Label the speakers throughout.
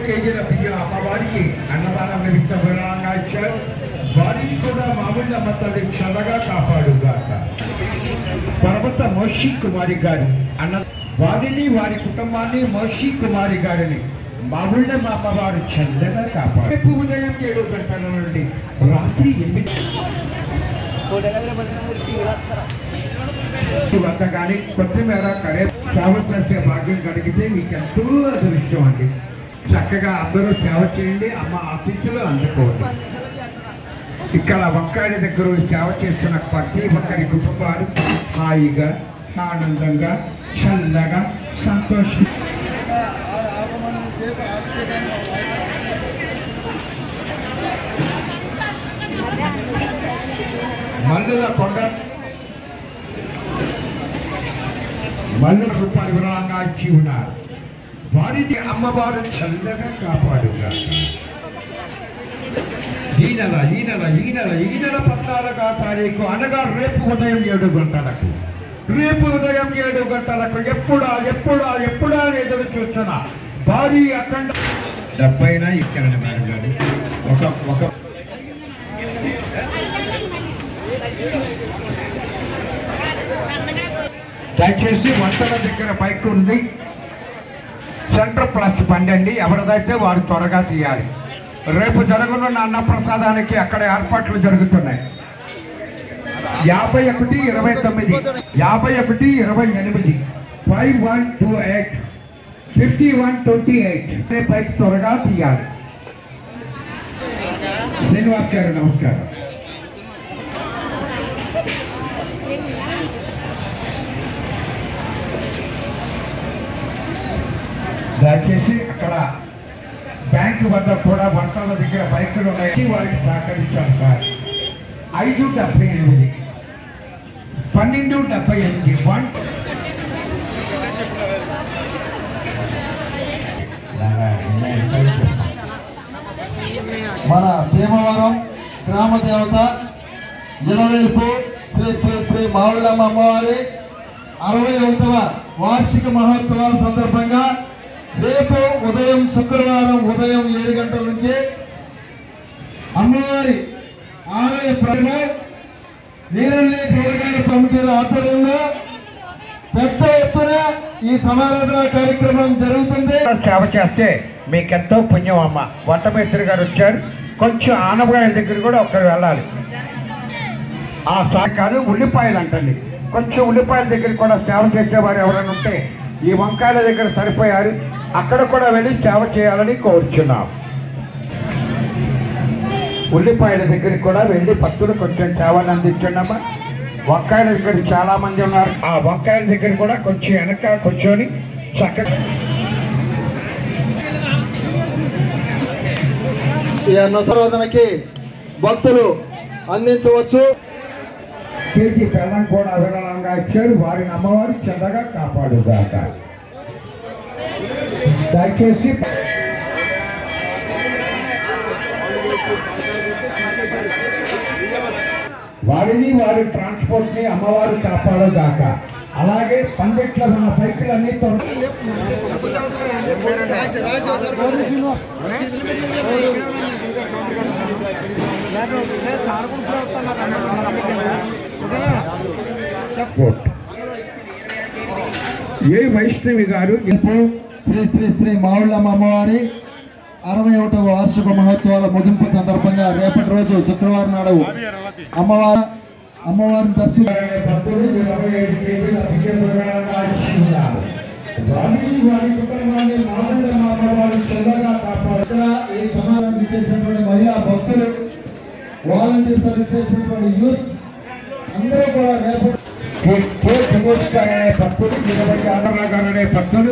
Speaker 1: కేజీల బియ్యం అమ్మవారికి అన్నదానం నిమిత్తం విరాళంగా ఇచ్చారు. వారిని కూడా మామూలు తల్లి చల్లగా కాపాడుగాక. పర్వత మోషి కుమారి గారి అన్న వారిని వారి కుటుంబాన్ని మోషి కుమారి గారిని మామూలు అమ్మవారు చల్లగా కాపాడు. రేపు ఉదయం 7 గంటల నుండి రాత్రి 8 వద్ద కానీ కొత్తిమీర కరే సేవ చేసే భాగ్యం కలిగితే మీకు ఎంతో అదృష్టం అండి. చక్కగా అందరూ సేవ చేయండి, అమ్మ ఆశీస్సులు అందుకోండి. ఇక్కడ వంకాయల దగ్గర సేవ చేస్తున్న ప్రతి ఒక్కరి కుటుంబాలు హాయిగా ఆనందంగా చల్లగా సంతోషం. మల్లుల కొండ మల్లుల రూపాయలు విరాళంగా ఇచ్చి ఉన్నారు. వారిని అమ్మవారు చల్లగా కాపాడుగా. ఈ నెల 14వ తారీఖు అనగా రేపు ఉదయం 7 గంటలకు ఎప్పుడా ఎదురు చూస్తున్న భారీ అఖండ 70 ఇక్కడ ఒక దయచేసి వంటల దగ్గర బైక్ ఉంది, సెంటర్ ప్లస్ బండి అండి. ఎవరిదైతే వారు త్వరగా తీయాలి. రేపు జరగనున్న అన్నప్రసాదానికి అక్కడ ఏర్పాట్లు జరుగుతున్నాయి. 5129 5128 5128 బైక్ త్వరగా తీయాలి. శ్రీనివాస్ గారు నమస్కారం. దయచేసి అక్కడ బ్యాంకు వద్ద కూడా వంటల దగ్గర బైకులు ఉన్నాయి, వారికి సహకరించాలి సార్. 578 1278
Speaker 2: మన భీమవరం గ్రామ దేవత ఇలవేల్పు శ్రీ శ్రీ శ్రీ మావుళ్ళమ్మ అమ్మవారి 61వ వార్షిక మహోత్సవాల సందర్భంగా రేపు ఉదయం శుక్రవారం ఉదయం 7 గంటల నుంచి అమ్మవారి ఆలయ ప్రాంగణంలో నీరల్లి కూరగాయల కమిటీల ఆధ్వర్యంలో పెద్ద ఎత్తున ఈ సమారాధన కార్యక్రమం జరుగుతుంది.
Speaker 1: సేవ చేస్తే మీకెంతో పుణ్యం అమ్మ. వంటమేస్త్రి గారు వచ్చారు, కొంచెం ఆనపకాయల దగ్గర కూడా ఒకరు వెళ్ళాలి. ఆ సహకారం ఉల్లిపాయలు అంటండి, కొంచెం ఉల్లిపాయల దగ్గర కూడా సేవ చేసేవారు ఎవరైనా ఉంటే ఈ వంకాయల దగ్గర సరిపోయారు, అక్కడ కూడా వెళ్ళి సేవ చేయాలని కోరుచున్నాం. ఉల్లిపాయల దగ్గరికి కూడా వెళ్ళి భక్తులు కొంచెం సేవలు అందించండమ్మా. వంకాయల దగ్గర చాలా మంది ఉన్నారు, ఆ వంకాయల దగ్గర కూడా కొంచెం వెనక కూర్చొని చక్కగా
Speaker 2: ఈ అన్న సర్వదనకి భక్తులు అందించవచ్చు.
Speaker 1: కేజీ బెల్లం కూడా విరాళంగా ఇచ్చారు. వారిని అమ్మవారు చల్లగా కాపాడుగాక. దయచేసి వారిని వారి ట్రాన్స్పోర్ట్ ని అమ్మవారు కాపాడుగాక. అలాగే పందిట్ల మన బైకులన్నీ ఏ వైష్ణవి గారు
Speaker 2: శ్రీ శ్రీ శ్రీ మావుళ్ళమ్మ అమ్మవారి 61వ వార్షిక మహోత్సవాల ముగింపు సందర్భంగా రేపటి రోజు శుక్రవారం నాడు అమ్మవారిని ఈ సమాధానం ఇచ్చేసినటువంటి మహిళా భక్తులు, వాలంటీర్స్ ఇచ్చేసినటువంటి యూత్ అందరూ కూడా రేపటి
Speaker 1: శ్రీకోటికాయ అనే భక్తులు 26 గారు అనే భక్తులు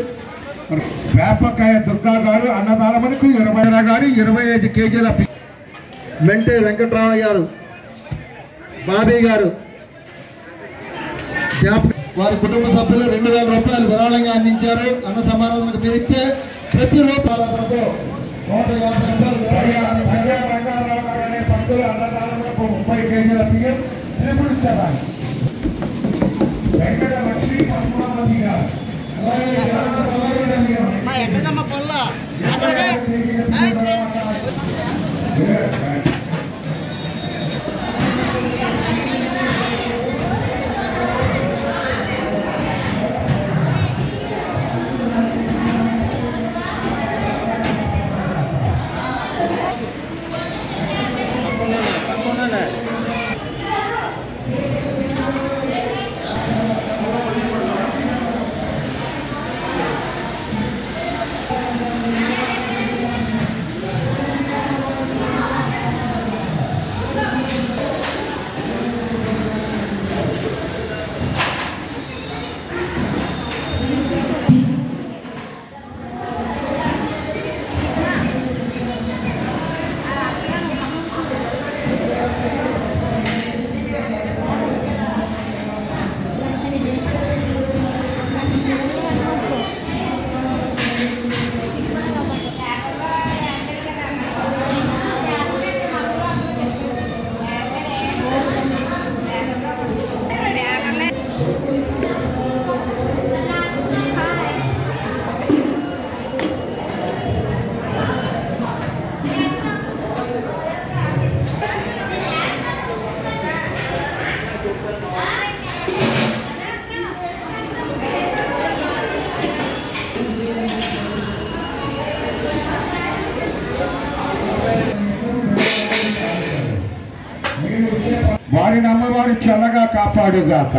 Speaker 1: వేపకాయ దుర్గా గారు అన్నదానములకు 20 గారు 25 కేజీల
Speaker 2: మెంటే వెంకట్రామయ్య గారు బాబీ గారు వారి కుటుంబ సభ్యులు 2000 రూపాయలు విరాళంగా అందించారు. అన్న సమారాధనకు మీరు ఇచ్చే ప్రతి రూపాయలకు 150 రూపాయలు
Speaker 1: రంగారావు గారు అనే భక్తులు అన్నదానములకు 30 కేజీల బియ్యం 777 వెంకట లక్ష్మీ పద్మావతి గారు వారిని అమ్మవారు చల్లగా కాపాడుగాక.